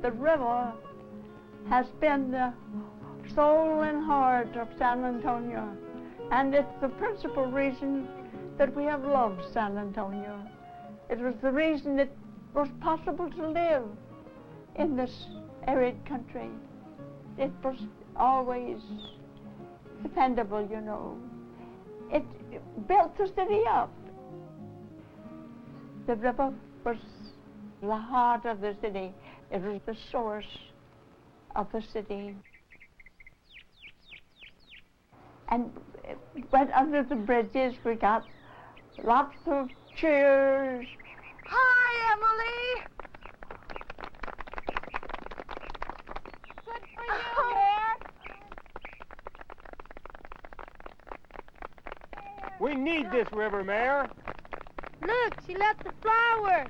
The river has been the soul and heart of San Antonio, and it's the principal reason that we have loved San Antonio. It was the reason it was possible to live in this arid country. It was always dependable, you know. It built the city up. The river was the heart of the city. It was the source of the city. And went under the bridges. We got lots of cheers. Hi, Emily! Good for you, Mayor! We need this river, Mayor. Look, she left the flower.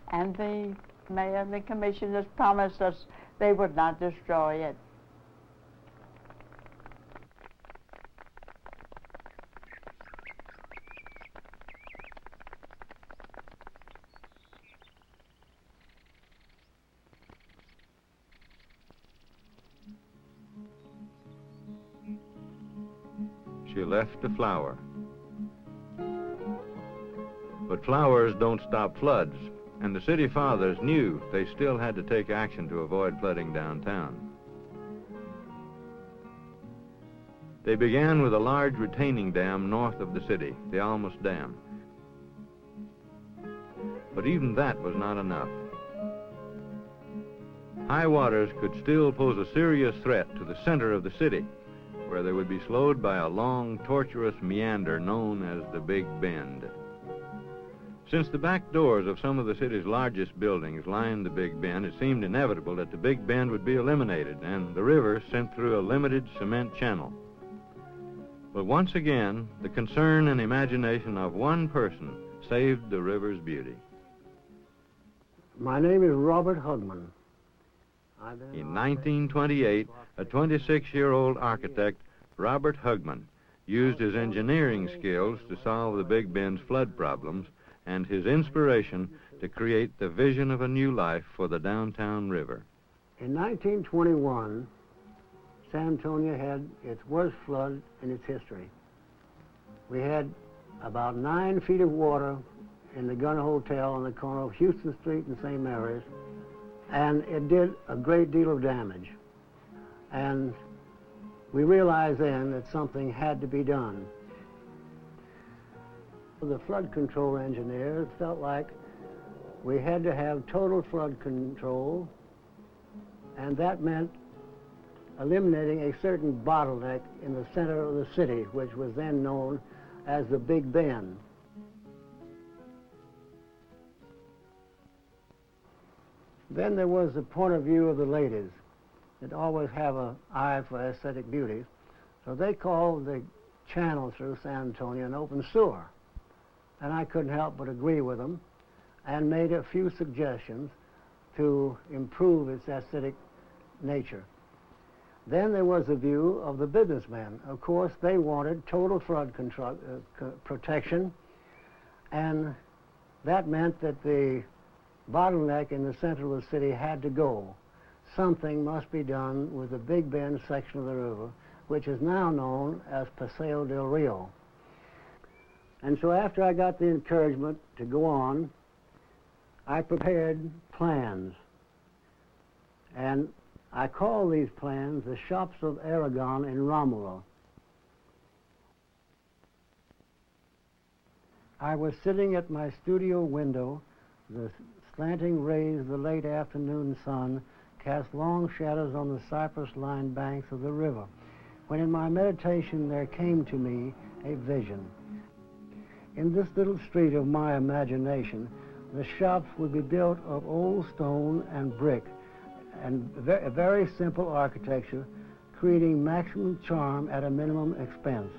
And the mayor and the commissioners promised us they would not destroy it. She left a flower. But flowers don't stop floods, and the city fathers knew they still had to take action to avoid flooding downtown. They began with a large retaining dam north of the city, the Almas Dam. But even that was not enough. High waters could still pose a serious threat to the center of the city, where they would be slowed by a long, tortuous meander known as the Big Bend. Since the back doors of some of the city's largest buildings lined the Big Bend, it seemed inevitable that the Big Bend would be eliminated and the river sent through a limited cement channel. But once again, the concern and imagination of one person saved the river's beauty. My name is Robert Hugman. In 1928, a 26-year-old architect, Robert Hugman, used his engineering skills to solve the Big Bend's flood problems and his inspiration to create the vision of a new life for the downtown river. In 1921, San Antonio had its worst flood in its history. We had about 9 feet of water in the Gunner Hotel on the corner of Houston Street and St. Mary's, and it did a great deal of damage. And we realized then that something had to be done. The flood control engineers felt like we had to have total flood control, and that meant eliminating a certain bottleneck in the center of the city, which was then known as the Big Bend. Then there was the point of view of the ladies that always have an eye for aesthetic beauty. So they called the channel through San Antonio an open sewer. And I couldn't help but agree with them and made a few suggestions to improve its aesthetic nature. Then there was the view of the businessmen. Of course, they wanted total flood protection, and that meant that the bottleneck in the center of the city had to go. Something must be done with the Big Bend section of the river, which is now known as Paseo del Rio. And so after I got the encouragement to go on, I prepared plans. And I call these plans the Shops of Aragon in Romulo. I was sitting at my studio window. The slanting rays of the late afternoon sun cast long shadows on the cypress-lined banks of the river, when in my meditation there came to me a vision. In this little street of my imagination, the shops would be built of old stone and brick, and very simple architecture, creating maximum charm at a minimum expense.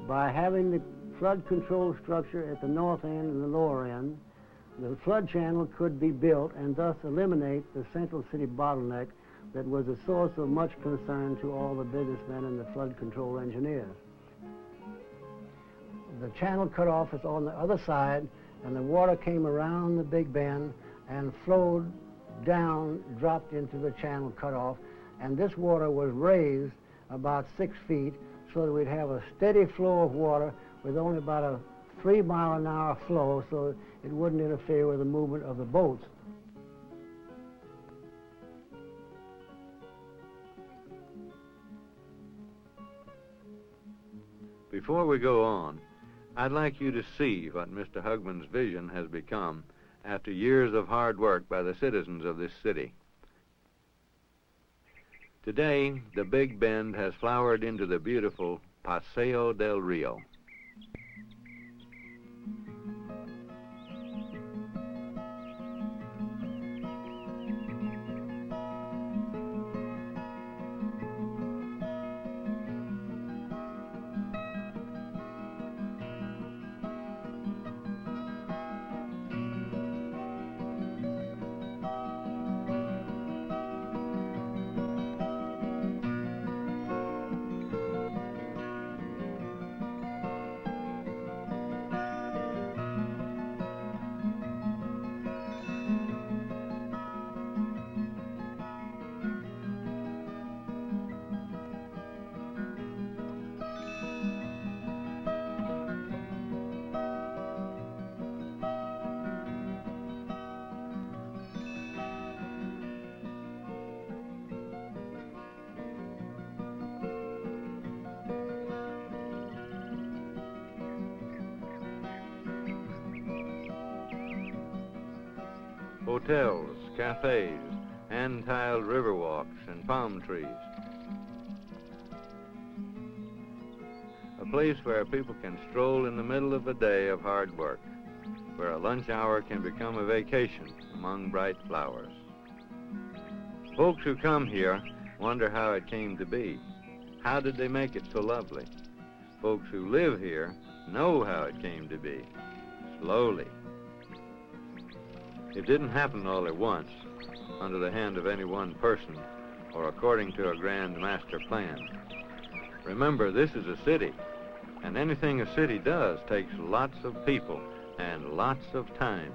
By having the flood control structure at the north end and the lower end, the flood channel could be built and thus eliminate the central city bottleneck that was a source of much concern to all the businessmen and the flood control engineers. the channel cutoff is on the other side, and the water came around the Big Bend and flowed down, dropped into the channel cutoff, and this water was raised about 6 feet so that we'd have a steady flow of water with only about a 3-mile-an-hour flow, so it wouldn't interfere with the movement of the boats. Before we go on, I'd like you to see what Mr. Hugman's vision has become after years of hard work by the citizens of this city. Today, the Big Bend has flowered into the beautiful Paseo del Rio. Hotels, cafes, hand-tiled riverwalks, and palm trees. A place where people can stroll in the middle of a day of hard work, where a lunch hour can become a vacation among bright flowers. Folks who come here wonder how it came to be. How did they make it so lovely? Folks who live here know how it came to be, slowly. It didn't happen all at once, under the hand of any one person, or according to a grand master plan. Remember, this is a city, and anything a city does takes lots of people and lots of time.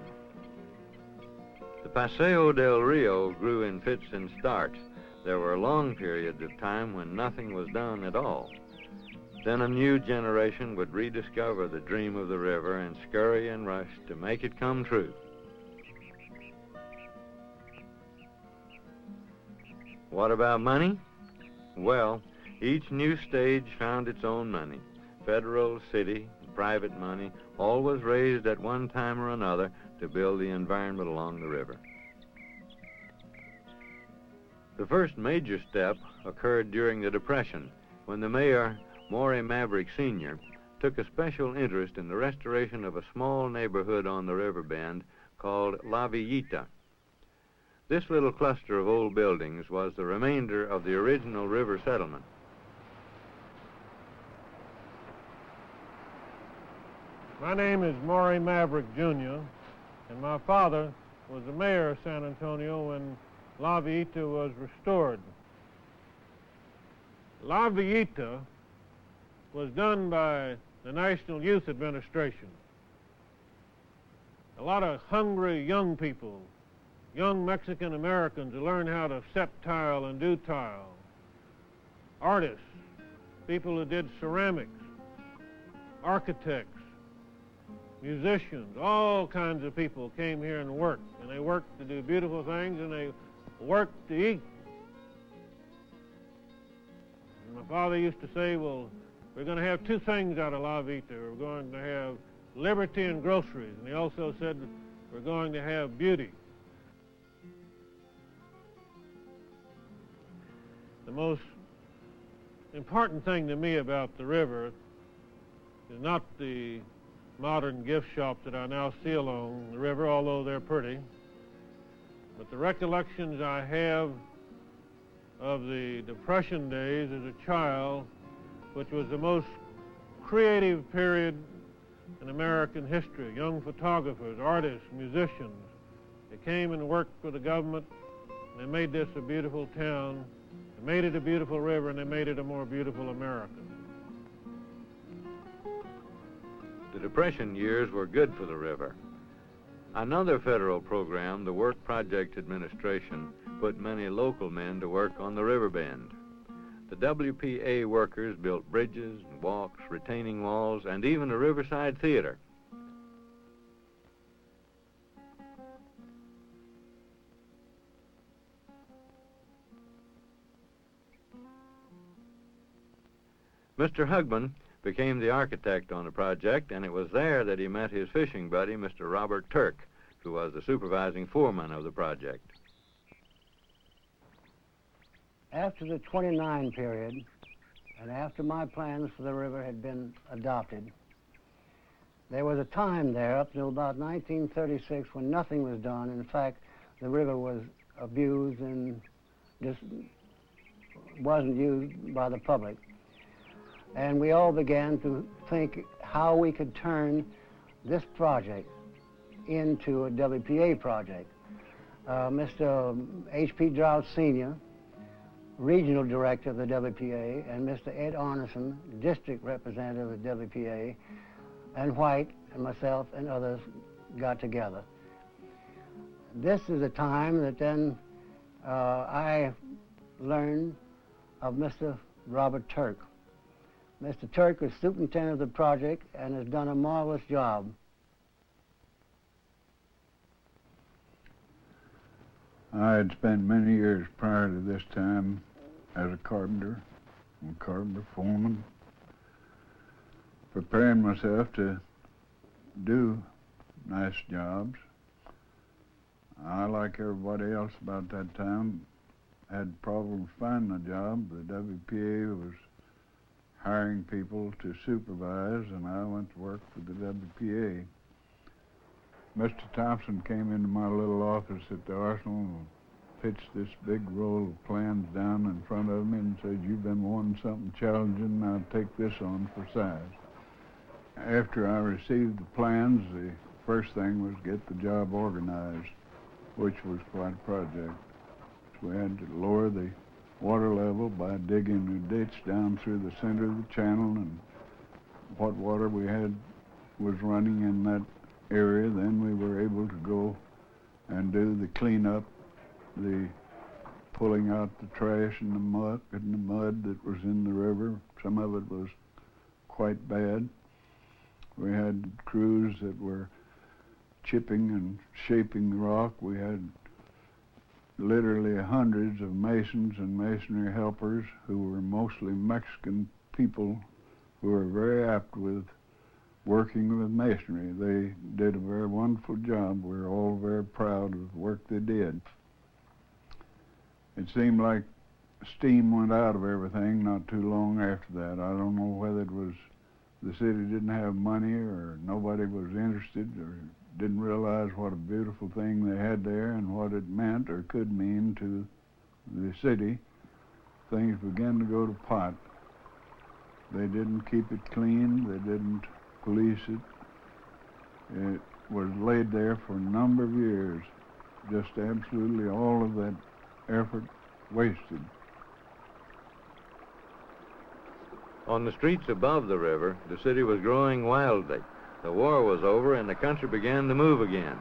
The Paseo del Rio grew in fits and starts. There were long periods of time when nothing was done at all. Then a new generation would rediscover the dream of the river and scurry and rush to make it come true. What about money? Well, each new stage found its own money. Federal, city, private money, all was raised at one time or another to build the environment along the river. The first major step occurred during the Depression, when the mayor, Maury Maverick Sr., took a special interest in the restoration of a small neighborhood on the river bend called La Villita. This little cluster of old buildings was the remainder of the original river settlement. My name is Maury Maverick, Jr., and my father was the mayor of San Antonio when La Villita was restored. La Villita was done by the National Youth Administration. A lot of hungry young people, young Mexican Americans who learned how to set tile and do tile. Artists, people who did ceramics, architects, musicians, all kinds of people came here and worked. And they worked to do beautiful things, and they worked to eat. And my father used to say, well, we're going to have two things out of La Villita. We're going to have liberty and groceries. And he also said, we're going to have beauty. The most important thing to me about the river is not the modern gift shops that I now see along the river, although they're pretty, but the recollections I have of the Depression days as a child, which was the most creative period in American history. Young photographers, artists, musicians, they came and worked for the government, and they made this a beautiful town. They made it a beautiful river, and they made it a more beautiful America. The Depression years were good for the river. Another federal program, the Work Project Administration, put many local men to work on the river bend. The WPA workers built bridges, walks, retaining walls, and even a riverside theater. Mr. Hugman became the architect on the project, and it was there that he met his fishing buddy, Mr. Robert Turk, who was the supervising foreman of the project. After the 29 period, and after my plans for the river had been adopted, there was a time there up till about 1936 when nothing was done. In fact, the river was abused and just wasn't used by the public. And we all began to think how we could turn this project into a WPA project. Mr. H.P. Drought Sr., regional director of the WPA, and Mr. Ed Arneson, district representative of the WPA, and White and myself and others got together. This is a time that then I learned of Mr. Robert Turk. Mr. Turk was superintendent of the project and has done a marvelous job. I had spent many years prior to this time as a carpenter and carpenter foreman, preparing myself to do nice jobs. I, like everybody else about that time, had problems finding a job. The WPA was hiring people to supervise, and I went to work for the WPA. Mr. Thompson came into my little office at the arsenal and pitched this big roll of plans down in front of me and said, "You've been wanting something challenging, now take this on for size." After I received the plans, the first thing was get the job organized, which was quite a project. So we had to lower the water level by digging a ditch down through the center of the channel, and what water we had was running in that area. Then we were able to go and do the cleanup, the pulling out the trash and the mud that was in the river. Some of it was quite bad. We had crews that were chipping and shaping the rock. We had literally hundreds of masons and masonry helpers who were mostly Mexican people who were very apt with working with masonry. They did a very wonderful job. We were all very proud of the work they did. It seemed like steam went out of everything not too long after that. I don't know whether it was the city didn't have money or nobody was interested or didn't realize what a beautiful thing they had there and what it meant or could mean to the city. Things began to go to pot. They didn't keep it clean. They didn't police it. It was laid there for a number of years. Just absolutely all of that effort wasted. On the streets above the river, the city was growing wildly. The war was over and the country began to move again.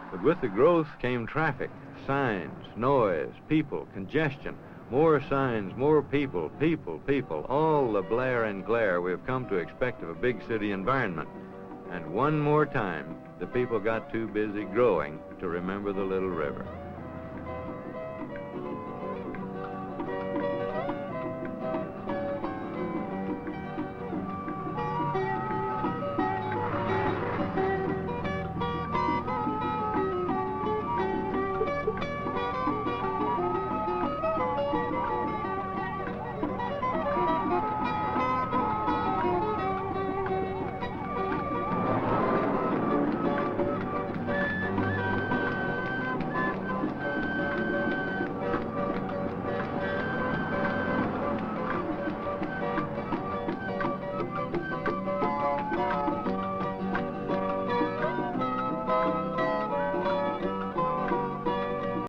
But with the growth came traffic, signs, noise, people, congestion, more signs, more people, people, all the blare and glare we have come to expect of a big city environment. And one more time, the people got too busy growing to remember the little river.